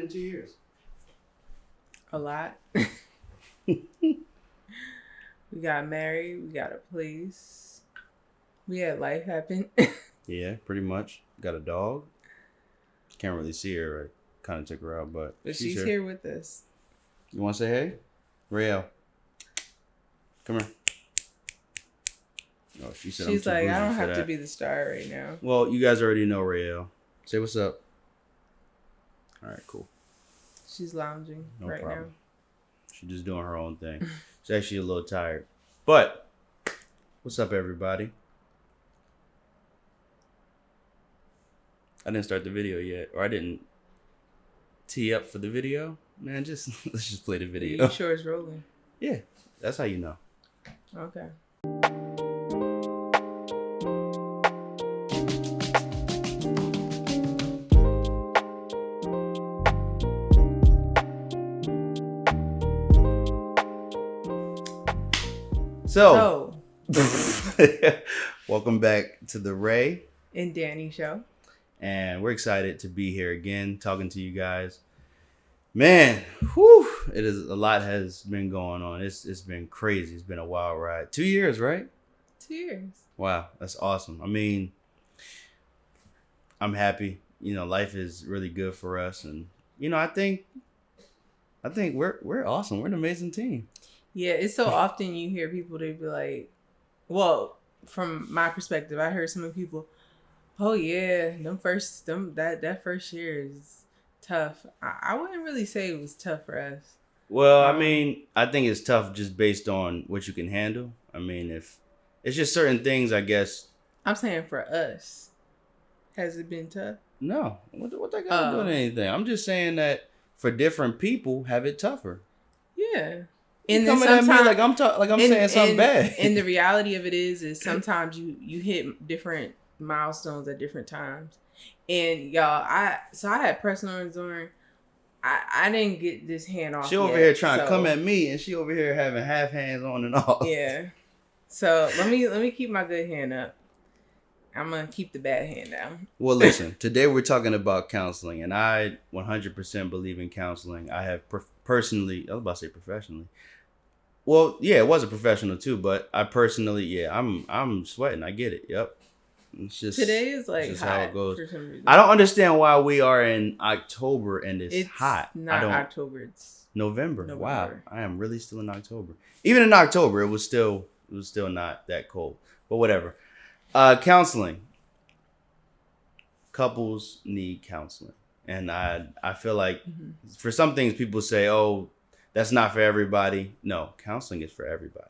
happened in 2 years? A lot. We got married. We got a place. We had life happen. Yeah, pretty much. Got a dog. Can't really see her. I kind of took her out, but she's here with us. You want to say hey? Rael. Come here. Oh, she said she's like, I don't have that. to be the star right now. Well, you guys already know Rael. Say what's up. All right, cool. She's lounging no right problem. now. She's just doing her own thing. She's actually a little tired. But, what's up, everybody? I didn't start the video yet. Or I didn't tee up for the video. Man, let's just play the video. You sure it's rolling? Yeah, that's how you know. Okay. So welcome back to the Ray and Danny show. And we're excited to be here again, talking to you guys. Man, whew, it is a lot has been going on. It's been crazy. It's been a wild ride. 2 years, right? 2 years. Wow, that's awesome. I mean, I'm happy. You know, life is really good for us, and you know, I think we're awesome. We're an amazing team. Yeah, it's so often you hear people, they be like, well, from my perspective, I heard some of people, oh yeah, that first year is tough. I wouldn't really say it was tough for us. Well, I mean, I think it's tough just based on what you can handle. I mean, if it's just certain things, I guess. I'm saying for us, has it been tough? No, what that got to do with anything? I'm just saying that for different people, have it tougher. Yeah. And then coming at me like I'm saying something bad. And the reality of it is sometimes you hit different milestones at different times. And y'all, I had personal on. I didn't get this hand off. She over here trying to come at me, and she over here having half hands on and off. Yeah. So let me keep my good hand up. I'm gonna keep the bad hand down. Well, listen. Today we're talking about counseling, and I 100% believe in counseling. I have personally, I was about to say professionally. Well, yeah, it was a professional too, but I personally, yeah, I'm sweating. I get it. Yep. It's just today is like just hot how it goes. for some reason. I don't understand why we are in October and it's hot. Not October. It's November. Wow, I am really still in October. Even in October, it was still not that cold. But whatever. Counseling. Couples need counseling, and I feel like for some things people say, oh, that's not for everybody. No, counseling is for everybody.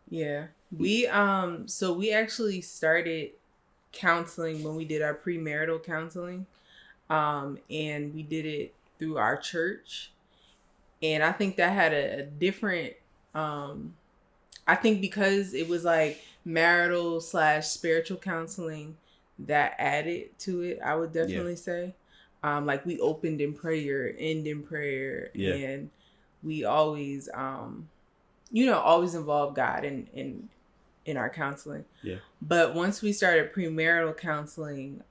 Yeah. We actually started counseling when we did our premarital counseling. And we did it through our church. And I think that had a different I think because it was like marital / spiritual counseling that added to it, I would definitely say. Like we opened in prayer, end in prayer, and we always always involve God in our counseling. Yeah. But once we started premarital counseling,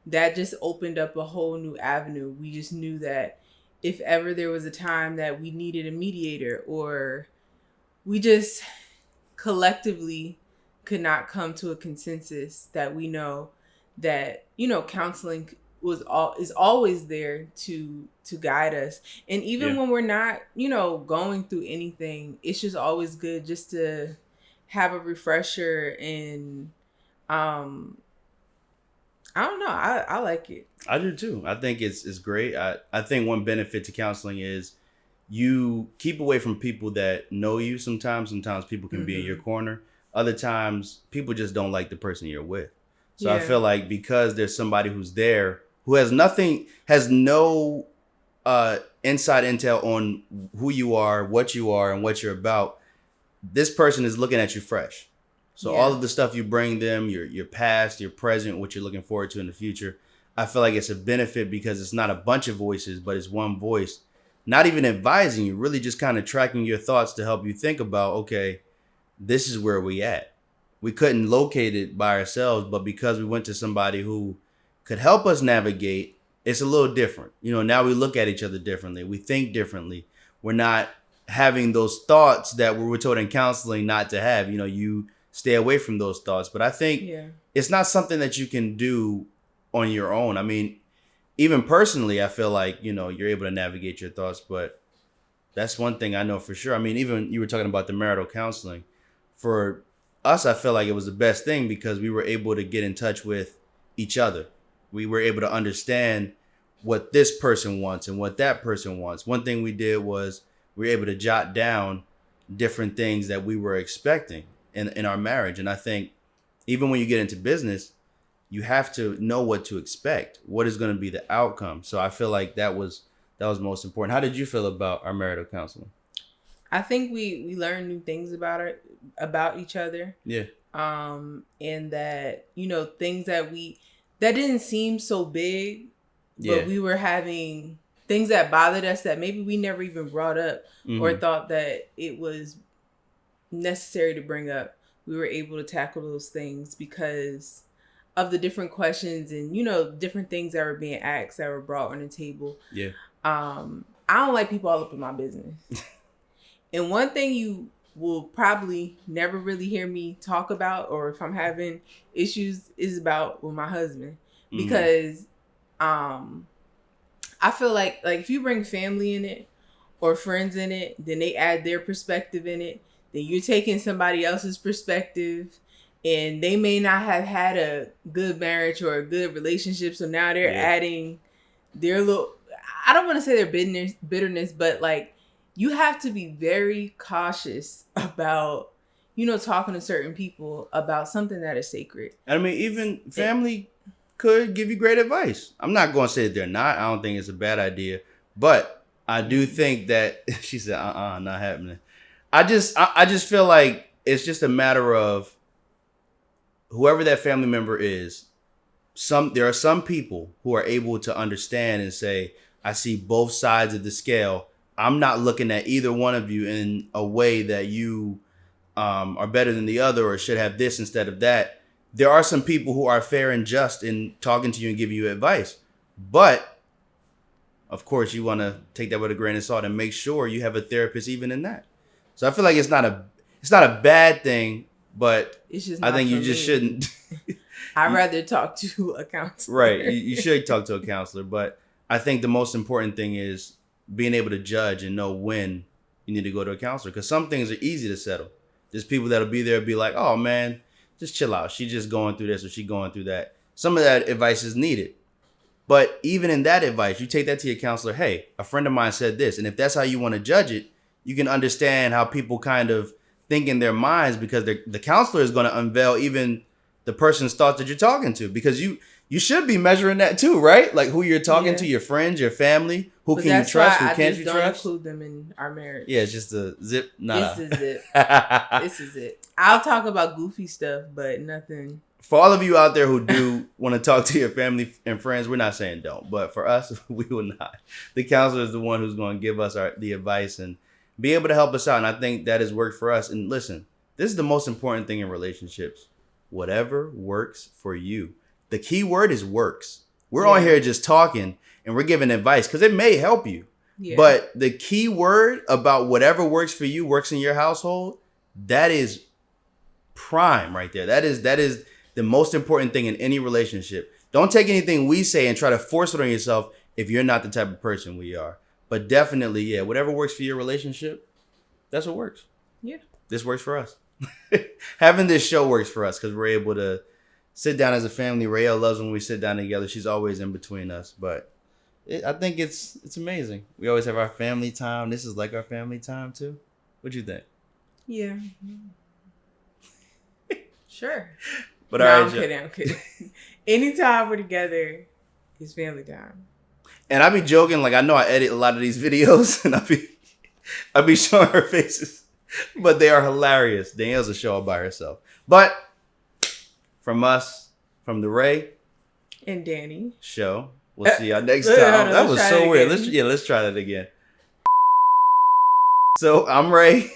that just opened up a whole new avenue. We just knew that if ever there was a time that we needed a mediator, or we just collectively could not come to a consensus, that we know that, counseling is always there to guide us. And even when we're not, going through anything, it's just always good just to have a refresher. And I don't know, I like it. I do too. I think it's great. I think one benefit to counseling is you keep away from people that know you. Sometimes people can be in your corner. Other times people just don't like the person you're with. So I feel like because there's somebody who's there who has no inside intel on who you are, what you are, and what you're about, this person is looking at you fresh. So all of the stuff you bring them, your past, your present, what you're looking forward to in the future, I feel like it's a benefit because it's not a bunch of voices, but it's one voice, not even advising you, really just kind of tracking your thoughts to help you think about, okay, this is where we at. We couldn't locate it by ourselves, but because we went to somebody who could help us navigate it's a little different. You know, now we look at each other differently. We think differently. We're not having those thoughts that we were told in counseling not to have. You know, you stay away from those thoughts. But I think it's not something that you can do on your own. I mean, even personally, I feel like, you know, you're able to navigate your thoughts. But that's one thing I know for sure. I mean, even you were talking about the marital counseling. For us, I feel like it was the best thing because we were able to get in touch with each other. We were able to understand what this person wants and what that person wants. One thing we did was we were able to jot down different things that we were expecting in our marriage. And I think even when you get into business, you have to know what to expect. What is going to be the outcome? So I feel like that was most important. How did you feel about our marital counseling? I think we learned new things about each other. Yeah. And that, you know, things that didn't seem so big, but we were having things that bothered us that maybe we never even brought up or thought that it was necessary to bring up. We were able to tackle those things because of the different questions and, you know, different things that were being asked that were brought on the table. Yeah. I don't like people all up in my business. And one thing you will probably never really hear me talk about, or if I'm having issues, is about with my husband. Because I feel like if you bring family in it or friends in it, then they add their perspective in it. Then you're taking somebody else's perspective, and they may not have had a good marriage or a good relationship. So now they're adding their little, I don't want to say their bitterness, but like, you have to be very cautious about, you know, talking to certain people about something that is sacred. I mean, even family could give you great advice. I'm not going to say that they're not. I don't think it's a bad idea. But I do think that, she said, not happening. I just feel like it's just a matter of whoever that family member is. There are some people who are able to understand and say, I see both sides of the scale. I'm not looking at either one of you in a way that you are better than the other or should have this instead of that. There are some people who are fair and just in talking to you and giving you advice. But, of course, you want to take that with a grain of salt and make sure you have a therapist even in that. So I feel like it's not a bad thing, but it's just I think you just shouldn't. I'd rather talk to a counselor. Right. You should talk to a counselor. But I think the most important thing is being able to judge and know when you need to go to a counselor. Because some things are easy to settle. There's people that'll be there and be like, oh, man, just chill out. She's just going through this or she's going through that. Some of that advice is needed. But even in that advice, you take that to your counselor. Hey, a friend of mine said this. And if that's how you want to judge it, you can understand how people kind of think in their minds, because the counselor is going to unveil even the person's thoughts that you're talking to, because you should be measuring that too, right? Like who you're talking to, your friends, your family, who can you trust, who can't you trust. I just don't include them in our marriage. Yeah, it's just a zip. Nah. This is it. This is it. I'll talk about goofy stuff, but nothing. For all of you out there who do want to talk to your family and friends, we're not saying don't, but for us, we will not. The counselor is the one who's going to give us the advice and be able to help us out. And I think that has worked for us. And listen, this is the most important thing in relationships. Whatever works for you. The key word is works. We're on here just talking and we're giving advice because it may help you. Yeah. But the key word about whatever works for you, works in your household, that is prime right there. That is the most important thing in any relationship. Don't take anything we say and try to force it on yourself if you're not the type of person we are. But definitely, whatever works for your relationship, that's what works. Yeah. This works for us. Having this show works for us because we're able to sit down as a family. Raelle loves when we sit down together. She's always in between us. But I think it's amazing. We always have our family time. This is like our family time too. What do you think? Yeah. Sure. But no, I'm kidding. Anytime we're together, it's family time. And I be joking, like I know I edit a lot of these videos, and I be showing her faces, but they are hilarious. Danielle's a show all by herself. But from us, from the Ray and Danny show, we'll see y'all next time. That was so weird. Let's try that again. So I'm Ray.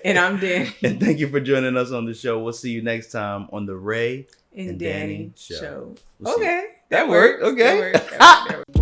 And I'm Danny. And thank you for joining us on the show. We'll see you next time on the Ray and Danny show. Okay. That worked. Okay. That worked.